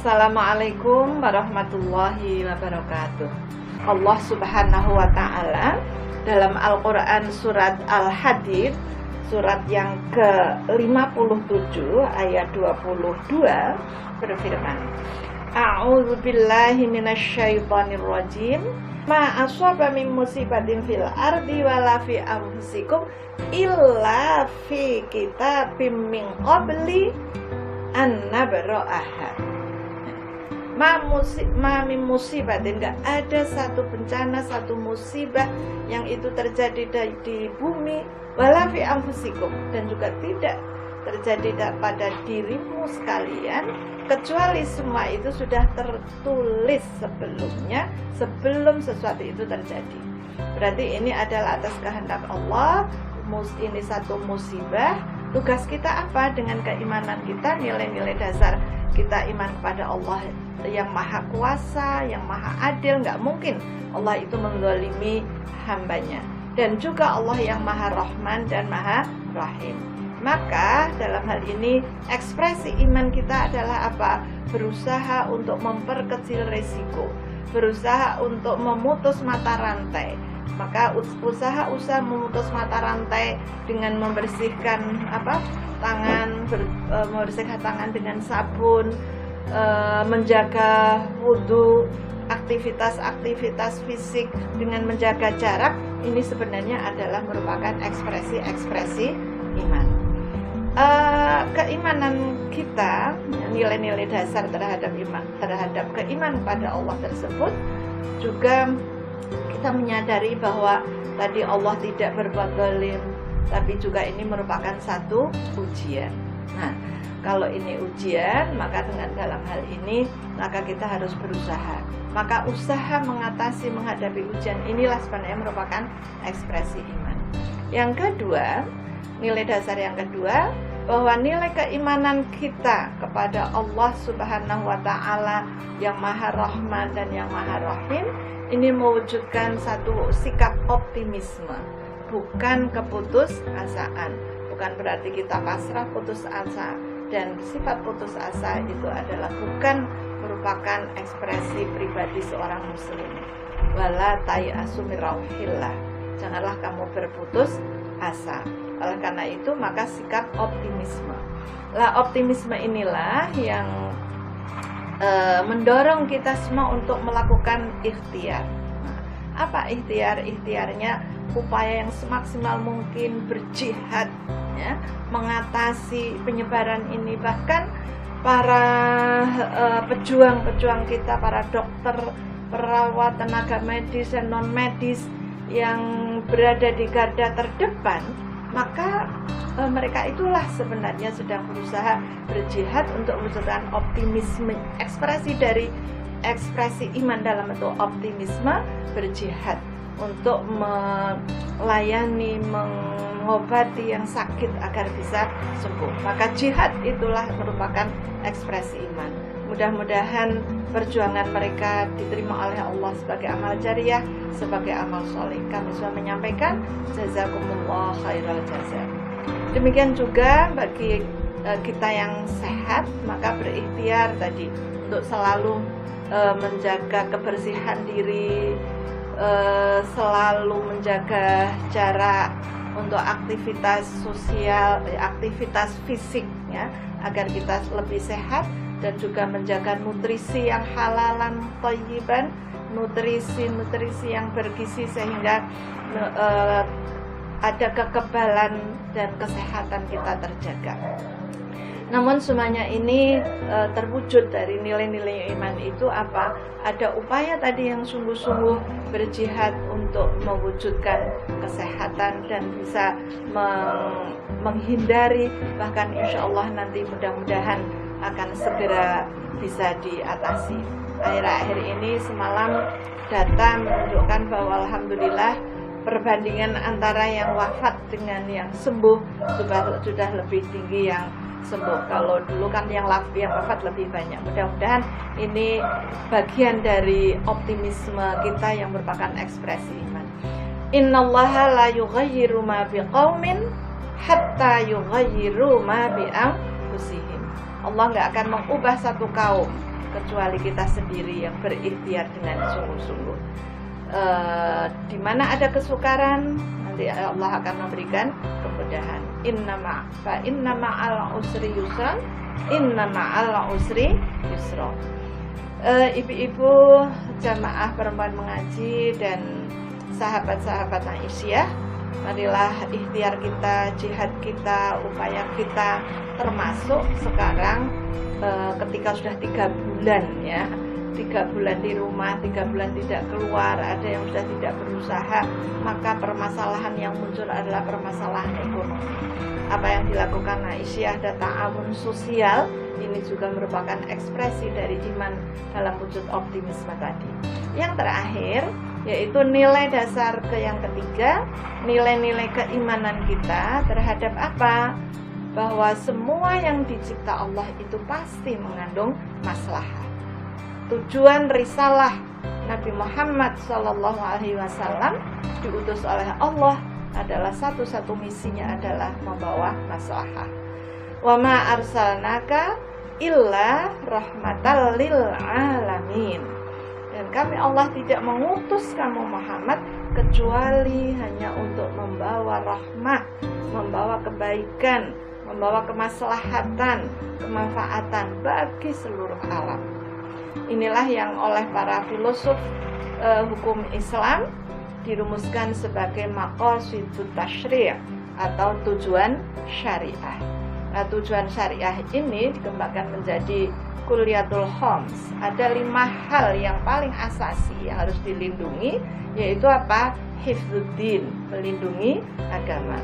Assalamualaikum warahmatullahi wabarakatuh. Allah Subhanahu wa ta'ala dalam Al-Quran surat Al-Hadid, surat yang ke-57 ayat 22 berfirman, A'udzu billahi minasyaitonir rajim. Ma asaba min musibatin fil ardi wala fi anfusikum illa fi kitabim min qabli an nabra'aha. Ma min musibatin, enggak ada satu bencana, satu musibah yang itu terjadi di bumi, wala fi anfusikum, dan juga tidak terjadi pada dirimu sekalian, kecuali semua itu sudah tertulis sebelumnya, sebelum sesuatu itu terjadi. Berarti ini adalah atas kehendak Allah. Ini satu musibah. Tugas kita apa? Dengan keimanan kita, nilai-nilai dasar kita iman kepada Allah yang maha kuasa, yang maha adil. Nggak mungkin Allah itu menzalimi hambanya. Dan juga Allah yang maha rahman dan maha rahim. Maka dalam hal ini ekspresi iman kita adalah apa? Berusaha untuk memperkecil resiko, berusaha untuk memutus mata rantai. Maka usaha memutus mata rantai dengan membersihkan membersihkan tangan dengan sabun, menjaga wudhu, aktivitas fisik dengan menjaga jarak, ini sebenarnya adalah merupakan ekspresi iman. Keimanan kita, nilai-nilai dasar terhadap keimanan pada Allah tersebut juga kita menyadari bahwa tadi Allah tidak berbuat zalim, tapi juga ini merupakan satu ujian. Nah, kalau ini ujian, maka dalam hal ini maka kita harus berusaha. Maka usaha menghadapi ujian inilah sebenarnya merupakan ekspresi iman. Yang kedua, nilai dasar yang kedua, bahwa nilai keimanan kita kepada Allah Subhanahu wa ta'ala yang maha rahman dan yang maha rahim, ini mewujudkan satu sikap optimisme, bukan keputusasaan. Bukan berarti kita pasrah, putus asa. Dan sifat putus asa itu adalah bukan merupakan ekspresi pribadi seorang muslim. Wala tayasu min rauhillah. Janganlah kamu berputus asa. Oleh karena itu maka sikap optimisme. Optimisme inilah yang mendorong kita semua untuk melakukan ikhtiar. Apa ikhtiar? Ikhtiarnya upaya yang semaksimal mungkin berjihad, ya, mengatasi penyebaran ini. Bahkan para pejuang kita, para dokter, perawat, tenaga medis dan non medis yang berada di garda terdepan, maka mereka itulah sebenarnya sedang berusaha berjihad untuk mewujudkan optimisme, ekspresi iman dalam bentuk optimisme, berjihad untuk melayani, mengobati yang sakit agar bisa sembuh. Maka jihad itulah merupakan ekspresi iman. Mudah-mudahan perjuangan mereka diterima oleh Allah sebagai amal jariah, sebagai amal soleh. Kami sudah menyampaikan jazakumullah khairal jazaa. Demikian juga bagi kita yang sehat, maka berikhtiar tadi untuk selalu menjaga kebersihan diri, selalu menjaga jarak untuk aktivitas sosial, aktivitas fisik, ya, agar kita lebih sehat, dan juga menjaga nutrisi yang halalan thayyiban, nutrisi yang bergizi sehingga ada kekebalan dan kesehatan kita terjaga. Namun semuanya ini terwujud dari nilai-nilai iman itu apa? Ada upaya tadi yang sungguh-sungguh berjihad untuk mewujudkan kesehatan dan bisa menghindari, bahkan insya Allah nanti mudah-mudahan akan segera bisa diatasi. Akhir-akhir ini semalam data menunjukkan bahwa alhamdulillah perbandingan antara yang wafat dengan yang sembuh sudah lebih tinggi yang sembuh. Kalau dulu kan yang wafat lebih banyak. Mudah-mudahan ini bagian dari optimisme kita yang merupakan ekspresi iman. Innallaha la yughayyiru ma biqaumin hatta yughayyiru ma bi anfusihim. Allah nggak akan mengubah satu kaum kecuali kita sendiri yang berikhtiar dengan sungguh-sungguh. Di mana ada kesukaran, nanti Allah akan memberikan kemudahan. Inna ma'al usri yusra, inna ma'al usri yusra. Ibu-ibu jamaah perempuan mengaji dan sahabat-sahabat Aisyah, marilah ikhtiar kita, jihad kita, upaya kita, termasuk sekarang ketika sudah 3 bulan ya, 3 bulan di rumah, 3 bulan tidak keluar, ada yang sudah tidak berusaha, maka permasalahan yang muncul adalah permasalahan ekonomi. Apa yang dilakukan Aisyah dan ta'awun sosial ini juga merupakan ekspresi dari iman dalam wujud optimisme tadi. Yang terakhir yaitu nilai dasar yang ketiga, nilai-nilai keimanan kita terhadap apa? Bahwa semua yang dicipta Allah itu pasti mengandung maslahah. Tujuan risalah Nabi Muhammad SAW diutus oleh Allah adalah satu-satu misinya adalah membawa maslahah. Wa ma arsalnaka illa rahmatal lil alamin. Dan kami Allah tidak mengutus kamu Muhammad kecuali hanya untuk membawa rahmah, membawa kebaikan, membawa kemaslahatan, kemanfaatan bagi seluruh alam. Inilah yang oleh para filosof hukum Islam dirumuskan sebagai maqasidut tasyri' atau tujuan syariah. Nah, tujuan syariah ini dikembangkan menjadi kulliyatul khams. Ada 5 hal yang paling asasi yang harus dilindungi, yaitu apa? Hifdzuddin, melindungi agama.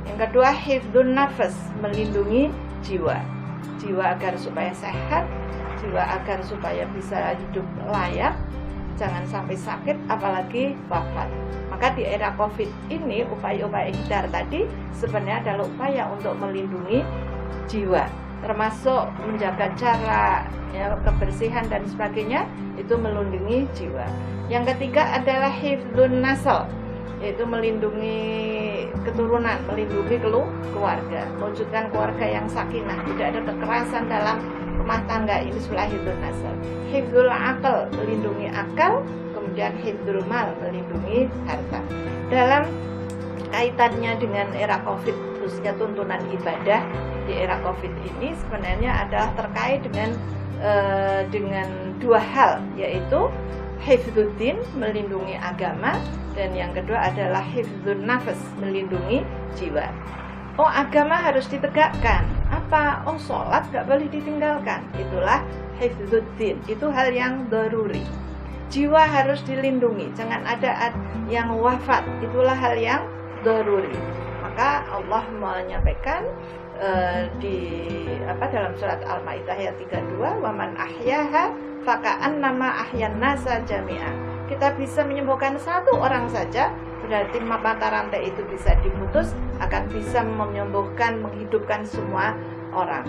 Yang kedua, hifdzun nafas, melindungi jiwa. Jiwa agar supaya sehat, jiwa agar supaya bisa hidup layak, jangan sampai sakit, apalagi wafat. Maka di era COVID ini, upaya-upaya ikhtiar tadi sebenarnya adalah upaya untuk melindungi jiwa, termasuk menjaga jarak, ya, kebersihan dan sebagainya, itu melindungi jiwa. Yang ketiga adalah hifdzun nasl, yaitu melindungi keturunan, melindungi keluarga, mewujudkan keluarga yang sakinah, tidak ada kekerasan dalam rumah tangga. Ini sudah hifdzun nasl. Hifdzul aql, melindungi akal, kemudian hifdzul mal, melindungi harta. Dalam kaitannya dengan era COVID, khususnya tuntunan ibadah di era COVID ini sebenarnya adalah terkait dengan 2 hal, yaitu hifdzuddin, melindungi agama, dan yang kedua adalah hifdzun nafas, melindungi jiwa. Oh, agama harus ditegakkan. Apa? Oh, sholat gak boleh ditinggalkan. Itulah hifdzuddin, itu hal yang daruri. Jiwa harus dilindungi, jangan ada yang wafat, itulah hal yang daruri. Maka Allah menyampaikan dalam surat Al-Maidah ayat 32, wa man ahyaha faka'annama ahyan nasa jami'a. Kita bisa menyembuhkan 1 orang saja, berarti mata rantai itu bisa diputus, akan bisa menyembuhkan, menghidupkan semua orang.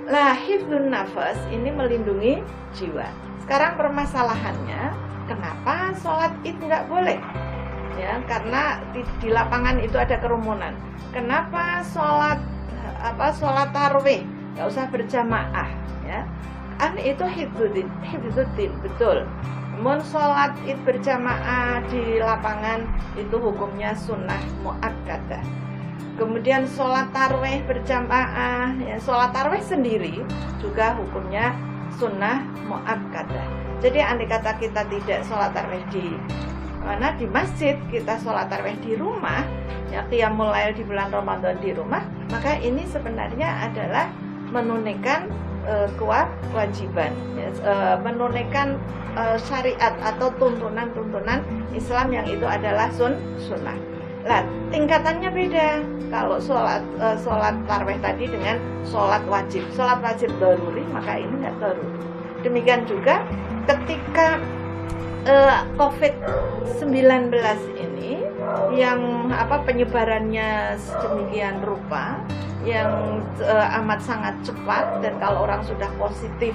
Lah, hifdzun nafas ini melindungi jiwa. Sekarang permasalahannya, kenapa sholat id nggak boleh? Ya, karena di lapangan itu ada kerumunan. Kenapa sholat tarawih nggak usah berjamaah? Ya, itu hifdzuddin, betul. Namun sholat id berjamaah di lapangan itu hukumnya sunnah muakkadah. Kemudian sholat tarawih berjamaah, ya, sholat tarawih sendiri juga hukumnya sunnah muakkadah. Jadi andai kata kita tidak sholat tarawih di masjid, kita sholat tarawih di rumah, ya, qiyamul lail di bulan Ramadan di rumah, maka ini sebenarnya adalah menunaikan kewajiban, ya, menunaikan syariat atau tuntunan-tuntunan Islam yang itu adalah sunnah. Lah, tingkatannya beda. Kalau sholat tarawih tadi dengan sholat wajib daruri, maka ini nggak daruri. Demikian juga ketika COVID-19 ini yang penyebarannya sedemikian rupa, yang amat sangat cepat, dan kalau orang sudah positif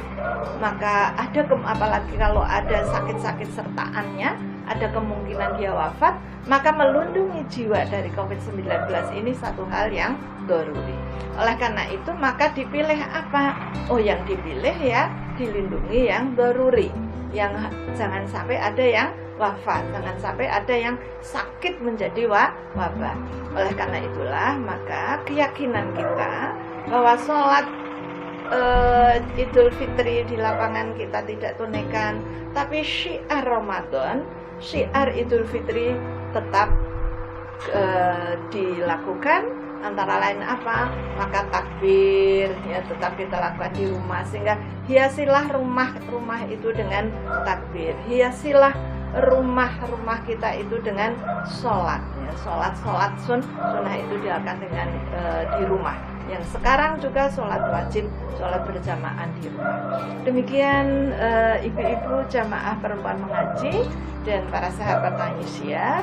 maka apalagi kalau ada sakit-sakit sertaannya, ada kemungkinan dia wafat, maka melindungi jiwa dari COVID-19 ini satu hal yang daruri. Oleh karena itu maka dipilih apa? Oh, yang dipilih ya dilindungi yang daruri, yang jangan sampai ada yang wafat, jangan sampai ada yang sakit menjadi wabah. Oleh karena itulah maka keyakinan kita bahwa sholat Idul Fitri di lapangan kita tidak tunaikan, tapi syiar Ramadan, syiar Idul Fitri tetap dilakukan. Antara lain apa? Maka takbir ya tetap kita lakukan di rumah, sehingga hiasilah rumah itu dengan takbir, hiasilah rumah kita itu dengan sholat ya. Sholat sunnah itu dilakukan dengan di rumah. Yang sekarang juga sholat wajib, sholat berjamaah di rumah. Demikian ibu-ibu jamaah perempuan mengaji dan para sahabat Aisyah.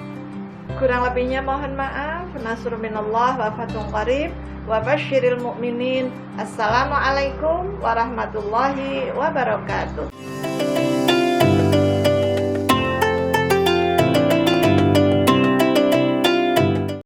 Kurang lebihnya mohon maaf. Nasrun minallah wa fathun qarib wa basyiril mu'minin. Assalamualaikum warahmatullahi wabarakatuh.